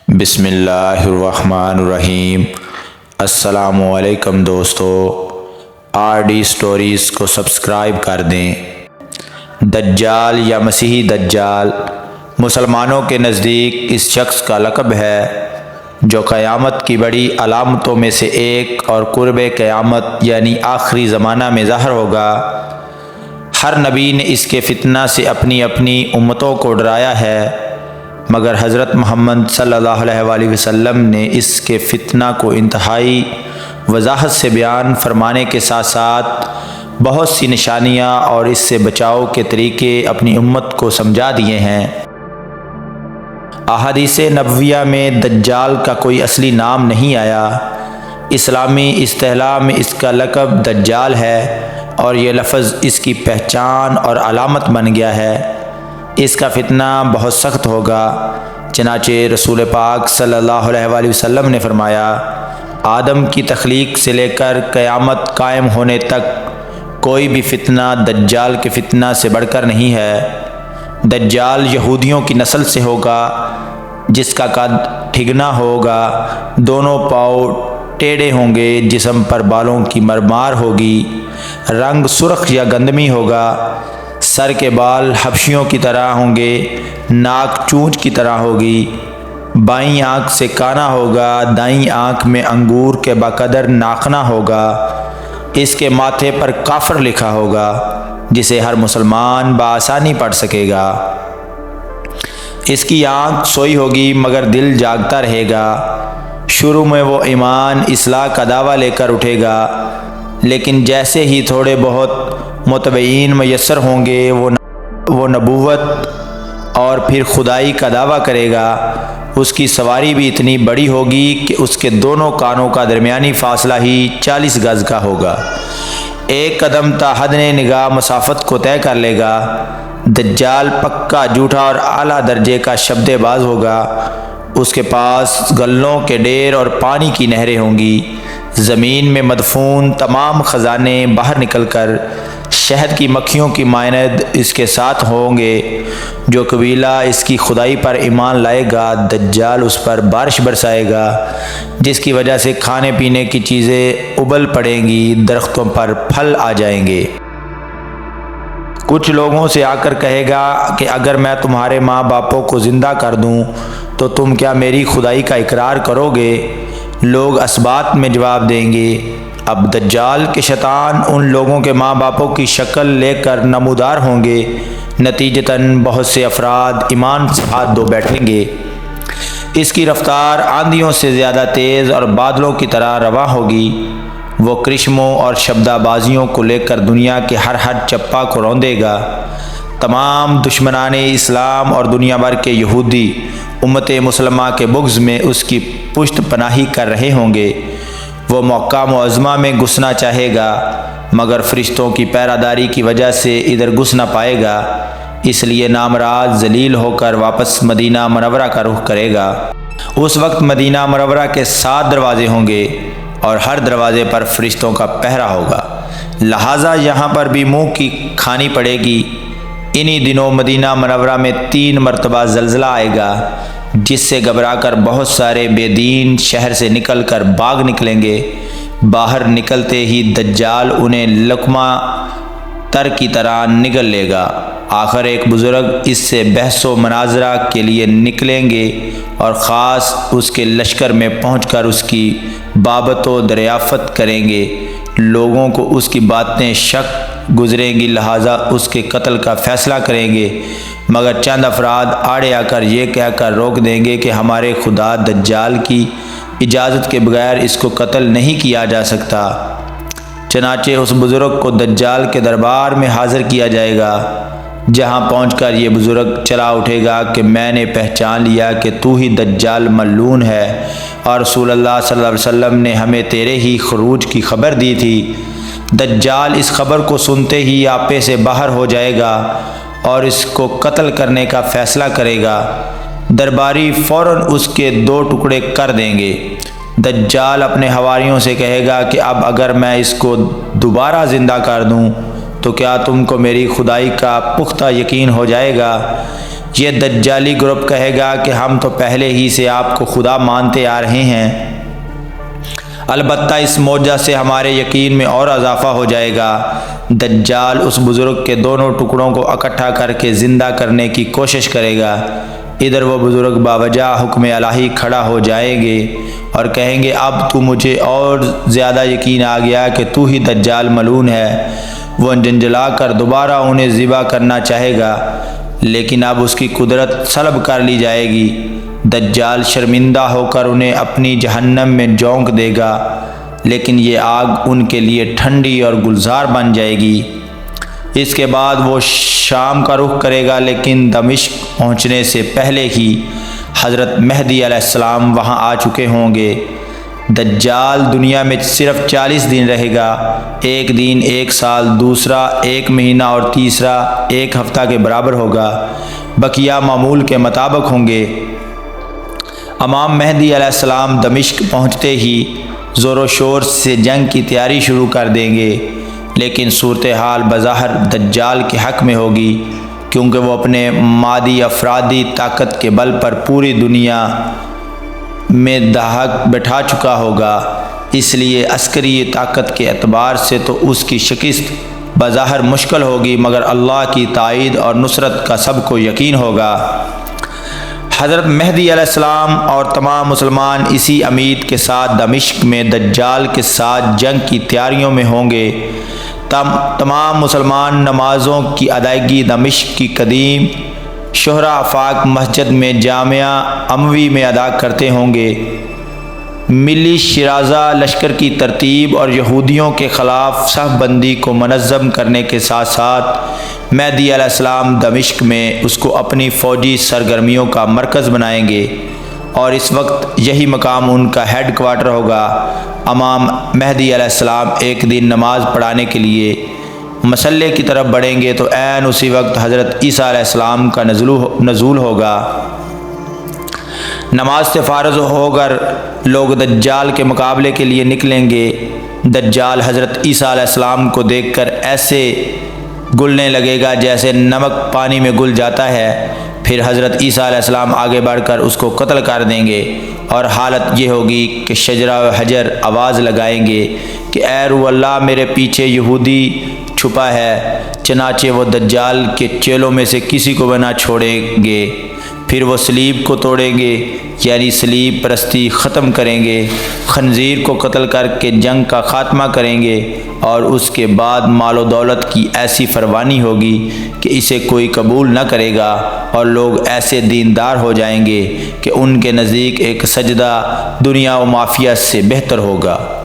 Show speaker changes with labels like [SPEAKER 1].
[SPEAKER 1] بسم اللہ الرحمن الرحیم۔ السلام علیکم دوستو، آر ڈی سٹوریز کو سبسکرائب کر دیں۔ دجال یا مسیحی دجال مسلمانوں کے نزدیک اس شخص کا لقب ہے جو قیامت کی بڑی علامتوں میں سے ایک اور قرب قیامت یعنی آخری زمانہ میں ظاہر ہوگا۔ ہر نبی نے اس کے فتنہ سے اپنی امتوں کو ڈرایا ہے، مگر حضرت محمد صلی اللہ علیہ وآلہ وسلم نے اس کے فتنہ کو انتہائی وضاحت سے بیان فرمانے کے ساتھ ساتھ بہت سی نشانیاں اور اس سے بچاؤ کے طریقے اپنی امت کو سمجھا دیے ہیں۔ احادیث نبویہ میں دجال کا کوئی اصلی نام نہیں آیا۔ اسلامی اصطلاح میں اس کا لقب دجال ہے اور یہ لفظ اس کی پہچان اور علامت بن گیا ہے۔ اس کا فتنہ بہت سخت ہوگا، چنانچہ رسول پاک صلی اللہ علیہ وآلہ وسلم نے فرمایا، آدم کی تخلیق سے لے کر قیامت قائم ہونے تک کوئی بھی فتنہ دجال کے فتنہ سے بڑھ کر نہیں ہے۔ دجال یہودیوں کی نسل سے ہوگا، جس کا قد ٹھگنا ہوگا، دونوں پاؤں ٹیڑھے ہوں گے، جسم پر بالوں کی مرمار ہوگی، رنگ سرخ یا گندمی ہوگا، سر کے بال حبشیوں کی طرح ہوں گے، ناک چونچ کی طرح ہوگی، بائیں آنکھ سے کانا ہوگا، دائیں آنکھ میں انگور کے بقدر ناخنا ہوگا، اس کے ماتھے پر کافر لکھا ہوگا جسے ہر مسلمان بآسانی پڑھ سکے گا۔ اس کی آنکھ سوئی ہوگی مگر دل جاگتا رہے گا۔ شروع میں وہ ایمان اصلاح کا دعویٰ لے کر اٹھے گا، لیکن جیسے ہی تھوڑے بہت متبعین میسر ہوں گے وہ نبوت اور پھر خدائی کا دعویٰ کرے گا۔ اس کی سواری بھی اتنی بڑی ہوگی کہ اس کے دونوں کانوں کا درمیانی فاصلہ ہی 40 گز کا ہوگا۔ ایک قدم تا حد نگاہ مسافت کو طے کر لے گا۔ دجال پکا جھوٹا اور اعلیٰ درجے کا شبد باز ہوگا۔ اس کے پاس گلوں کے ڈھیر اور پانی کی نہریں ہوں گی۔ زمین میں مدفون تمام خزانے باہر نکل کر شہد کی مکھیوں کی مانند اس کے ساتھ ہوں گے۔ جو قبیلہ اس کی خدائی پر ایمان لائے گا، دجال اس پر بارش برسائے گا، جس کی وجہ سے کھانے پینے کی چیزیں ابل پڑیں گی، درختوں پر پھل آ جائیں گے۔ کچھ لوگوں سے آ کر کہے گا کہ اگر میں تمہارے ماں باپوں کو زندہ کر دوں تو تم کیا میری خدائی کا اقرار کرو گے؟ لوگ اسبات میں جواب دیں گے۔ اب دجال کے شیطان ان لوگوں کے ماں باپوں کی شکل لے کر نمودار ہوں گے۔ نتیجتاً بہت سے افراد ایمان سے ہاتھ دھو بیٹھیں گے۔ اس کی رفتار آندھیوں سے زیادہ تیز اور بادلوں کی طرح رواں ہوگی۔ وہ کرشموں اور شبدہ بازیوں کو لے کر دنیا کے ہر چپا کو روندے گا۔ تمام دشمنان اسلام اور دنیا بھر کے یہودی امت مسلمہ کے بغض میں اس کی پشت پناہی کر رہے ہوں گے۔ وہ مکہ معظمہ میں گھسنا چاہے گا، مگر فرشتوں کی پیراداری کی وجہ سے ادھر گھس نہ پائے گا، اس لیے نامراد ذلیل ہو کر واپس مدینہ منورہ کا رخ کرے گا۔ اس وقت مدینہ منورہ کے 7 دروازے ہوں گے اور ہر دروازے پر فرشتوں کا پہرا ہوگا، لہٰذا یہاں پر بھی منہ کی کھانی پڑے گی۔ انہی دنوں مدینہ منورہ میں 3 مرتبہ زلزلہ آئے گا، جس سے گھبرا کر بہت سارے بے دین شہر سے نکل کر بھاگ نکلیں گے۔ باہر نکلتے ہی دجال انہیں لقمہ تر کی طرح نگل لے گا۔ آخر ایک بزرگ اس سے بحث و مناظرہ کے لیے نکلیں گے اور خاص اس کے لشکر میں پہنچ کر اس کی بابت و دریافت کریں گے۔ لوگوں کو اس کی باتیں شک گزریں گی، لہٰذا اس کے قتل کا فیصلہ کریں گے، مگر چند افراد آڑے آ کر یہ کہہ کر روک دیں گے کہ ہمارے خدا دجال کی اجازت کے بغیر اس کو قتل نہیں کیا جا سکتا۔ چنانچہ اس بزرگ کو دجال کے دربار میں حاضر کیا جائے گا، جہاں پہنچ کر یہ بزرگ چلا اٹھے گا کہ میں نے پہچان لیا کہ تو ہی دجال ملعون ہے، اور رسول اللہ صلی اللہ علیہ وسلم نے ہمیں تیرے ہی خروج کی خبر دی تھی۔ دجال اس خبر کو سنتے ہی آپے سے باہر ہو جائے گا اور اس کو قتل کرنے کا فیصلہ کرے گا۔ درباری فوراً اس کے 2 ٹکڑے کر دیں گے۔ دجال اپنے حواریوں سے کہے گا کہ اب اگر میں اس کو دوبارہ زندہ کر دوں تو کیا تم کو میری خدائی کا پختہ یقین ہو جائے گا؟ یہ دجالی گروپ کہے گا کہ ہم تو پہلے ہی سے آپ کو خدا مانتے آ رہے ہیں، البتہ اس معجزہ سے ہمارے یقین میں اور اضافہ ہو جائے گا۔ دجال اس بزرگ کے دونوں ٹکڑوں کو اکٹھا کر کے زندہ کرنے کی کوشش کرے گا۔ ادھر وہ بزرگ باوجہ حکم الہی کھڑا ہو جائیں گے اور کہیں گے اب تو مجھے اور زیادہ یقین آ گیا کہ تو ہی دجال ملعون ہے۔ وہ جنجلا کر دوبارہ انہیں ذبح کرنا چاہے گا، لیکن اب اس کی قدرت سلب کر لی جائے گی۔ دجال شرمندہ ہو کر انہیں اپنی جہنم میں جھونک دے گا، لیکن یہ آگ ان کے لیے ٹھنڈی اور گلزار بن جائے گی۔ اس کے بعد وہ شام کا رخ کرے گا، لیکن دمشق پہنچنے سے پہلے ہی حضرت مہدی علیہ السلام وہاں آ چکے ہوں گے۔ دجال دنیا میں صرف 40 دن رہے گا، ایک دن 1 سال، دوسرا 1 مہینہ اور تیسرا 1 ہفتہ کے برابر ہوگا، بقیہ معمول کے مطابق ہوں گے۔ امام مہدی علیہ السلام دمشق پہنچتے ہی زور و شور سے جنگ کی تیاری شروع کر دیں گے، لیکن صورتحال بظاہر دجال کے حق میں ہوگی، کیونکہ وہ اپنے مادی افرادی طاقت کے بل پر پوری دنیا میں دھاک بٹھا چکا ہوگا۔ اس لیے عسکری طاقت کے اعتبار سے تو اس کی شکست بظاہر مشکل ہوگی، مگر اللہ کی تائید اور نصرت کا سب کو یقین ہوگا۔ حضرت مہدی علیہ السلام اور تمام مسلمان اسی امید کے ساتھ دمشق میں دجال کے ساتھ جنگ کی تیاریوں میں ہوں گے۔ تمام مسلمان نمازوں کی ادائیگی دمشق کی قدیم شہرہ آفاق مسجد میں جامعہ اموی میں ادا کرتے ہوں گے۔ ملی شیرازہ لشکر کی ترتیب اور یہودیوں کے خلاف صف بندی کو منظم کرنے کے ساتھ ساتھ مہدی علیہ السلام دمشق میں اس کو اپنی فوجی سرگرمیوں کا مرکز بنائیں گے، اور اس وقت یہی مقام ان کا ہیڈ کوارٹر ہوگا۔ امام مہدی علیہ السلام ایک دن نماز پڑھانے کے لیے مصلی کی طرف بڑھیں گے تو عین اسی وقت حضرت عیسیٰ علیہ السلام کا نزول ہوگا۔ نماز سے فارغ ہو کر لوگ دجال کے مقابلے کے لیے نکلیں گے۔ دجال حضرت عیسیٰ علیہ السلام کو دیکھ کر ایسے گلنے لگے گا جیسے نمک پانی میں گل جاتا ہے، پھر حضرت عیسیٰ علیہ السلام آگے بڑھ کر اس کو قتل کر دیں گے، اور حالت یہ ہوگی کہ شجرہ و حجر آواز لگائیں گے کہ اے روح اللہ میرے پیچھے یہودی چھپا ہے، چنانچہ وہ دجال کے چیلوں میں سے کسی کو بھی نہ چھوڑیں گے۔ پھر وہ صلیب کو توڑیں گے، یعنی صلیب پرستی ختم کریں گے، خنزیر کو قتل کر کے جنگ کا خاتمہ کریں گے، اور اس کے بعد مال و دولت کی ایسی فراوانی ہوگی کہ اسے کوئی قبول نہ کرے گا، اور لوگ ایسے دیندار ہو جائیں گے کہ ان کے نزدیک ایک سجدہ دنیا و مافیہ سے بہتر ہوگا۔